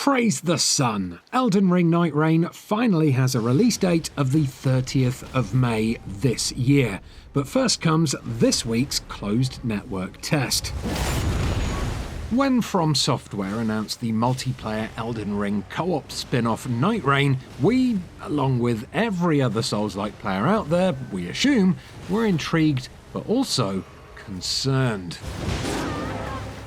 Praise the sun! Elden Ring Nightreign finally has a release date of the 30th of May this year. But first comes this week's closed network test. When From Software announced the multiplayer Elden Ring co-op spin-off Nightreign, we, along with every other Souls-like player out there, we assume, were intrigued but also concerned.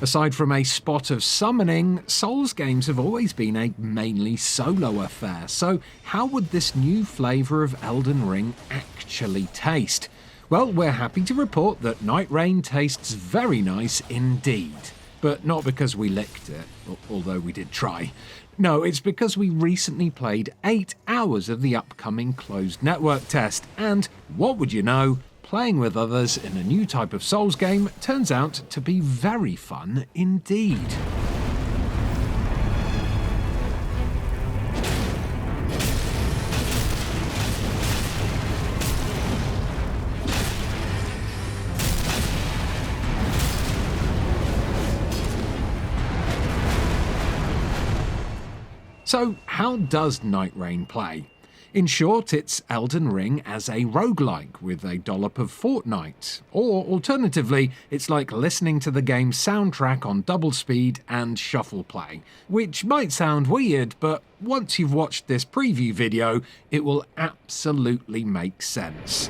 Aside from a spot of summoning, Souls games have always been a mainly solo affair, so how would this new flavour of Elden Ring actually taste? Well, we're happy to report that Nightreign tastes very nice indeed. But not because we licked it, although we did try. No, it's because we recently played 8 hours of the upcoming closed network test, and what would you know, playing with others in a new type of Souls game turns out to be very fun indeed. So, how does Nightreign play? In short, it's Elden Ring as a roguelike with a dollop of Fortnite. Or, alternatively, it's like listening to the game's soundtrack on double speed and shuffle play. Which might sound weird, but once you've watched this preview video, it will absolutely make sense.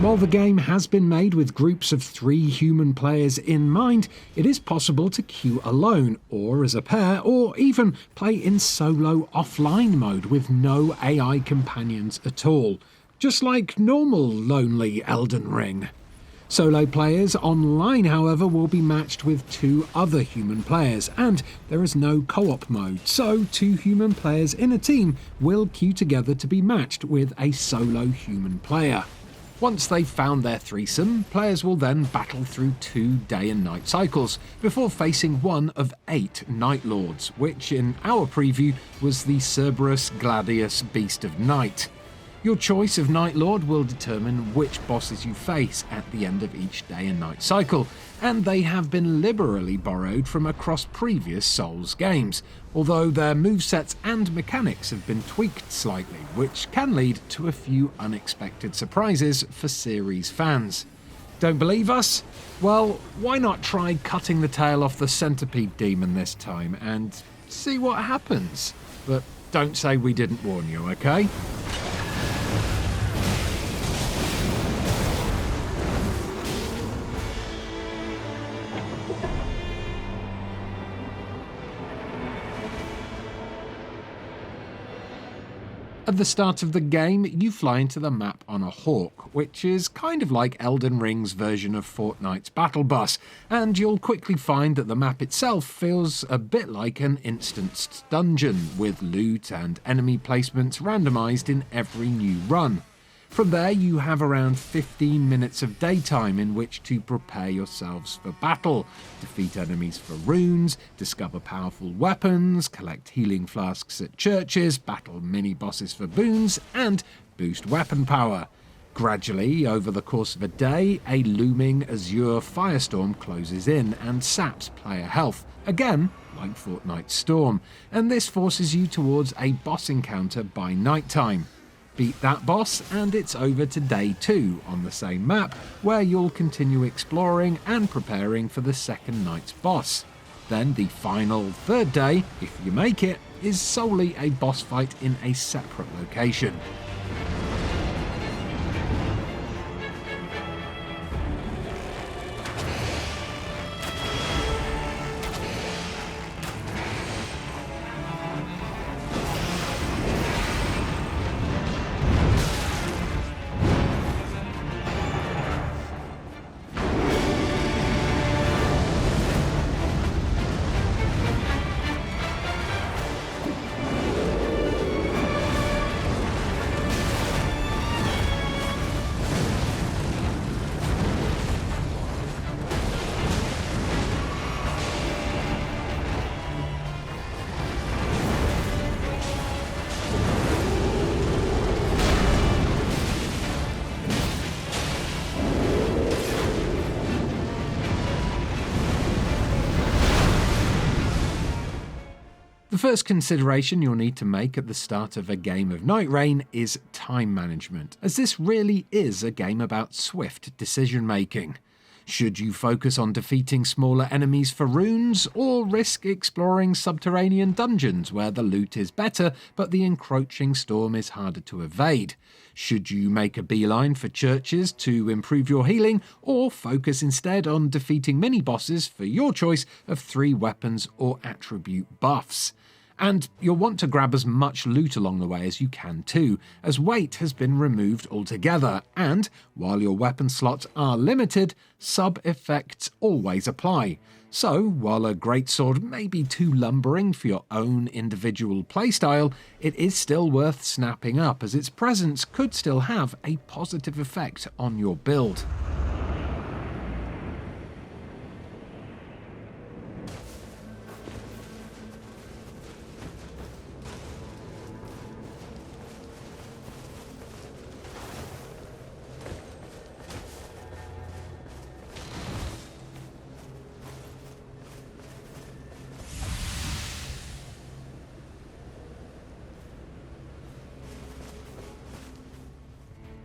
While the game has been made with groups of 3 human players in mind, it is possible to queue alone, or as a pair, or even play in solo offline mode with no AI companions at all. Just like normal lonely Elden Ring. Solo players online, however, will be matched with 2 other human players, and there is no co-op mode, so 2 human players in a team will queue together to be matched with a solo human player. Once they've found their threesome, players will then battle through 2 day and night cycles, before facing one of 8 Night Lords, which in our preview was the Cerberus Gladius Beast of Night. Your choice of Night Lord will determine which bosses you face at the end of each day and night cycle, and they have been liberally borrowed from across previous Souls games, although their movesets and mechanics have been tweaked slightly, which can lead to a few unexpected surprises for series fans. Don't believe us? Well, why not try cutting the tail off the centipede demon this time and see what happens? But don't say we didn't warn you, okay? At the start of the game, you fly into the map on a hawk, which is kind of like Elden Ring's version of Fortnite's battle bus, and you'll quickly find that the map itself feels a bit like an instanced dungeon, with loot and enemy placements randomised in every new run. From there, you have around 15 minutes of daytime in which to prepare yourselves for battle, defeat enemies for runes, discover powerful weapons, collect healing flasks at churches, battle mini-bosses for boons, and boost weapon power. Gradually, over the course of a day, a looming azure firestorm closes in and saps player health, again like Fortnite's Storm, and this forces you towards a boss encounter by nighttime. Beat that boss and it's over to day 2 on the same map, where you'll continue exploring and preparing for the second night's boss. Then the final 3rd day, if you make it, is solely a boss fight in a separate location. first consideration you'll need to make at the start of a game of Nightreign is time management, as this really is a game about swift decision making. Should you focus on defeating smaller enemies for runes, or risk exploring subterranean dungeons where the loot is better but the encroaching storm is harder to evade? Should you make a beeline for churches to improve your healing, or focus instead on defeating mini-bosses for your choice of 3 weapons or attribute buffs? And you'll want to grab as much loot along the way as you can too, as weight has been removed altogether, and while your weapon slots are limited, sub-effects always apply. So, while a greatsword may be too lumbering for your own individual playstyle, it is still worth snapping up, as its presence could still have a positive effect on your build.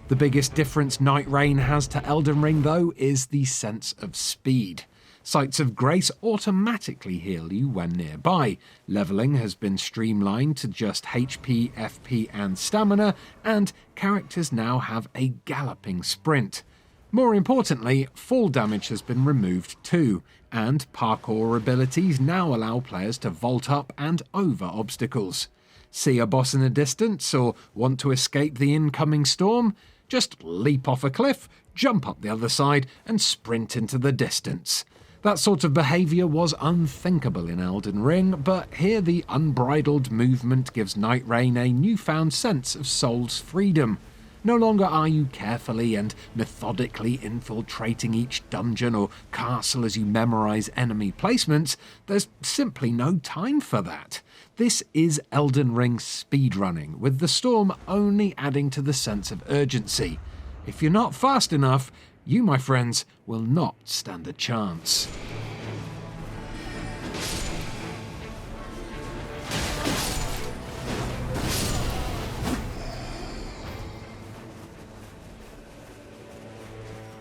The biggest difference Nightreign has to Elden Ring, though, is the sense of speed. Sites of Grace automatically heal you when nearby. Leveling has been streamlined to just HP, FP and stamina, and characters now have a galloping sprint. More importantly, fall damage has been removed too, and parkour abilities now allow players to vault up and over obstacles. See a boss in the distance, or want to escape the incoming storm? Just leap off a cliff, jump up the other side, and sprint into the distance. That sort of behaviour was unthinkable in Elden Ring, but here the unbridled movement gives Nightreign a newfound sense of soul's freedom. No longer are you carefully and methodically infiltrating each dungeon or castle as you memorise enemy placements. There's simply no time for that. This is Elden Ring speedrunning, with the storm only adding to the sense of urgency. If you're not fast enough, you, my friends, will not stand a chance.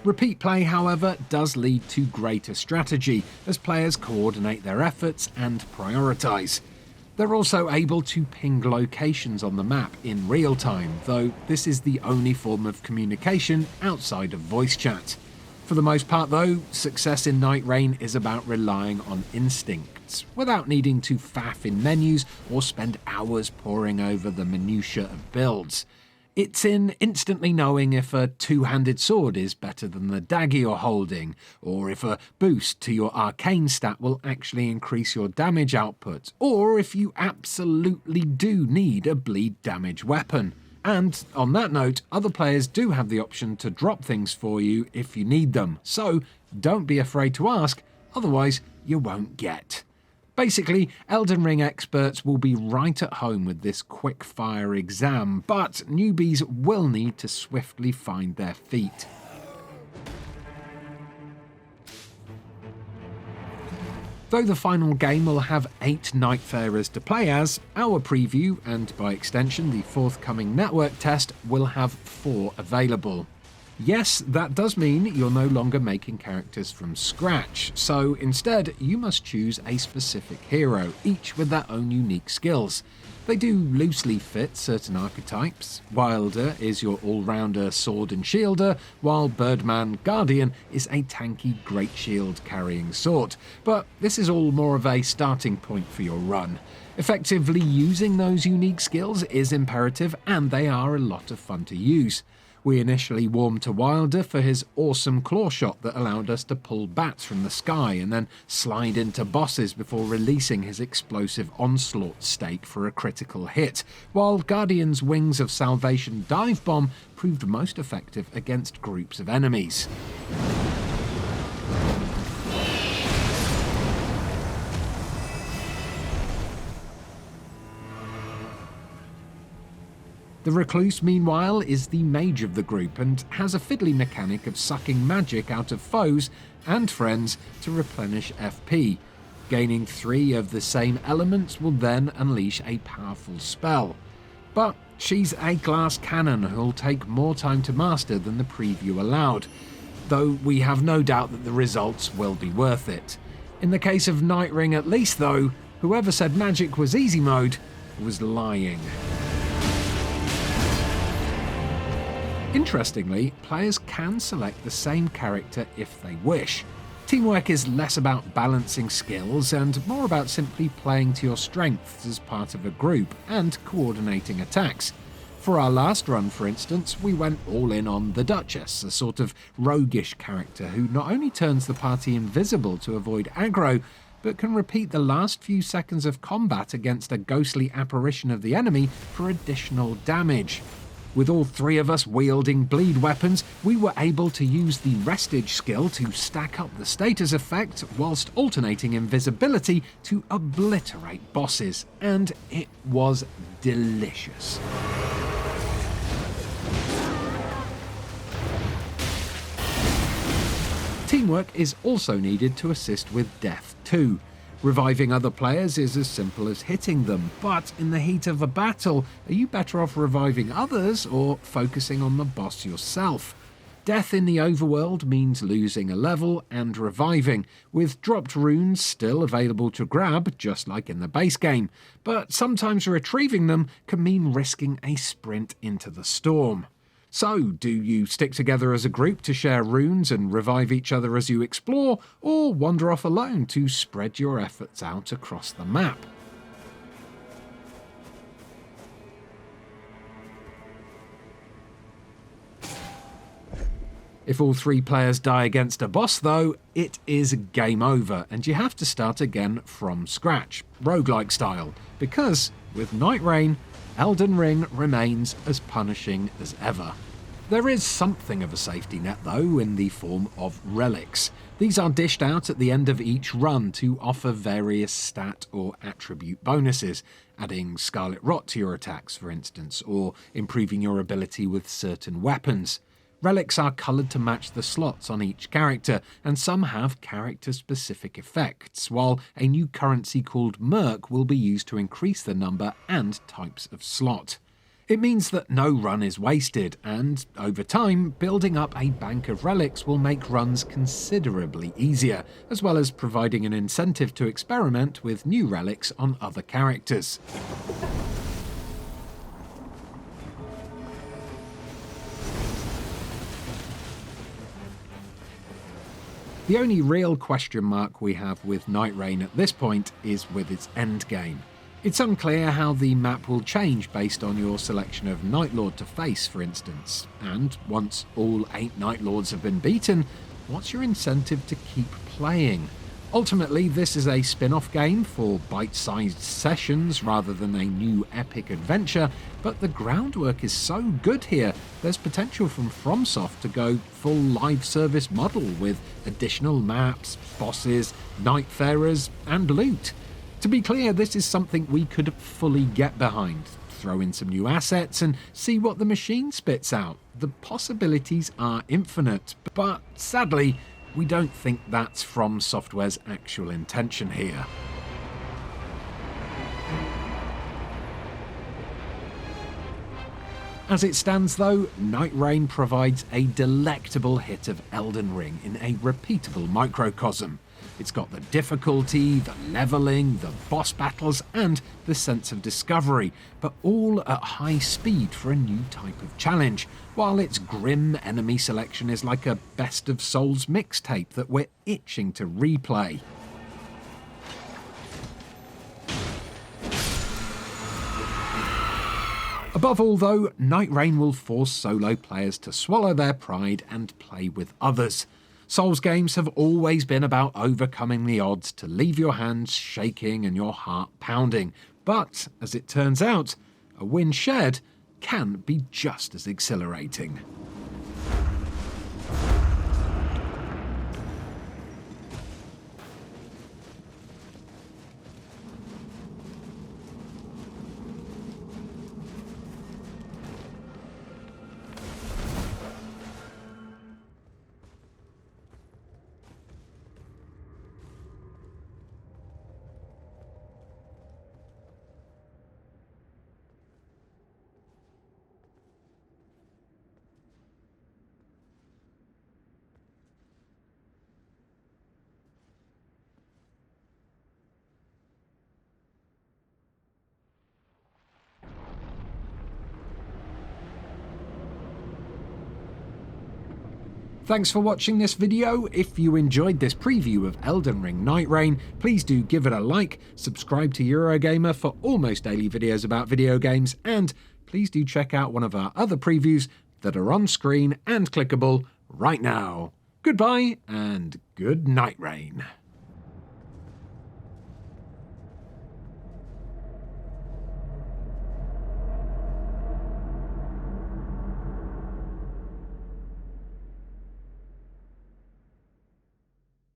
Repeat play, however, does lead to greater strategy, as players coordinate their efforts and prioritise. They're also able to ping locations on the map in real time, though this is the only form of communication outside of voice chat. For the most part though, success in Nightreign is about relying on instincts, without needing to faff in menus or spend hours poring over the minutiae of builds. It's in instantly knowing if a two-handed sword is better than the dagger you're holding, or if a boost to your arcane stat will actually increase your damage output, or if you absolutely do need a bleed damage weapon. And on that note, other players do have the option to drop things for you if you need them, so don't be afraid to ask, otherwise you won't get. Basically, Elden Ring experts will be right at home with this quick-fire exam, but newbies will need to swiftly find their feet. Though the final game will have 8 Nightfarers to play as, our preview, and by extension the forthcoming network test, will have 4 available. Yes, that does mean you're no longer making characters from scratch, so instead you must choose a specific hero, each with their own unique skills. They do loosely fit certain archetypes. Wilder is your all-rounder sword and shielder, while Birdman Guardian is a tanky great shield carrying sort. But this is all more of a starting point for your run. Effectively using those unique skills is imperative, and they are a lot of fun to use. We initially warmed to Wilder for his awesome claw shot that allowed us to pull bats from the sky and then slide into bosses before releasing his explosive onslaught stake for a critical hit, while Guardian's Wings of Salvation dive bomb proved most effective against groups of enemies. The Recluse, meanwhile, is the mage of the group and has a fiddly mechanic of sucking magic out of foes and friends to replenish FP. Gaining 3 of the same elements will then unleash a powerful spell. But she's a glass cannon who'll take more time to master than the preview allowed, though we have no doubt that the results will be worth it. In the case of Nightreign at least though, whoever said magic was easy mode was lying. Interestingly, players can select the same character if they wish. Teamwork is less about balancing skills and more about simply playing to your strengths as part of a group and coordinating attacks. For our last run, for instance, we went all in on the Duchess, a sort of roguish character who not only turns the party invisible to avoid aggro, but can repeat the last few seconds of combat against a ghostly apparition of the enemy for additional damage. With all 3 of us wielding bleed weapons, we were able to use the Restage skill to stack up the status effect whilst alternating invisibility to obliterate bosses, and it was delicious. Teamwork is also needed to assist with death too. Reviving other players is as simple as hitting them, but in the heat of a battle, are you better off reviving others or focusing on the boss yourself? Death in the overworld means losing a level and reviving, with dropped runes still available to grab, just like in the base game, but sometimes retrieving them can mean risking a sprint into the storm. So, do you stick together as a group to share runes and revive each other as you explore, or wander off alone to spread your efforts out across the map? If all 3 players die against a boss though, it is game over and you have to start again from scratch, roguelike style, because with Nightreign, Elden Ring remains as punishing as ever. There is something of a safety net though in the form of relics. These are dished out at the end of each run to offer various stat or attribute bonuses, adding Scarlet Rot to your attacks for instance, or improving your ability with certain weapons. Relics are coloured to match the slots on each character, and some have character-specific effects, while a new currency called Merc will be used to increase the number and types of slot. It means that no run is wasted, and over time, building up a bank of relics will make runs considerably easier, as well as providing an incentive to experiment with new relics on other characters. The only real question mark we have with Nightreign at this point is with its endgame. It's unclear how the map will change based on your selection of Nightlord to face, for instance, and once all 8 Nightlords have been beaten, what's your incentive to keep playing? Ultimately, this is a spin-off game for bite-sized sessions rather than a new epic adventure, but the groundwork is so good here, there's potential from FromSoft to go full live service model with additional maps, bosses, Nightfarers, and loot. To be clear, this is something we could fully get behind. Throw in some new assets and see what the machine spits out. The possibilities are infinite, but sadly, we don't think that's From Software's actual intention here. As it stands though, Nightreign provides a delectable hit of Elden Ring in a repeatable microcosm. It's got the difficulty, the levelling, the boss battles, and the sense of discovery, but all at high speed for a new type of challenge, while its grim enemy selection is like a Best of Souls mixtape that we're itching to replay. Above all though, Nightreign will force solo players to swallow their pride and play with others. Souls games have always been about overcoming the odds to leave your hands shaking and your heart pounding, but as it turns out, a win shared can be just as exhilarating. Thanks for watching this video. If you enjoyed this preview of Elden Ring Nightreign, please do give it a like, subscribe to Eurogamer for almost daily videos about video games, and please do check out one of our other previews that are on screen and clickable right now. Goodbye and good Nightreign.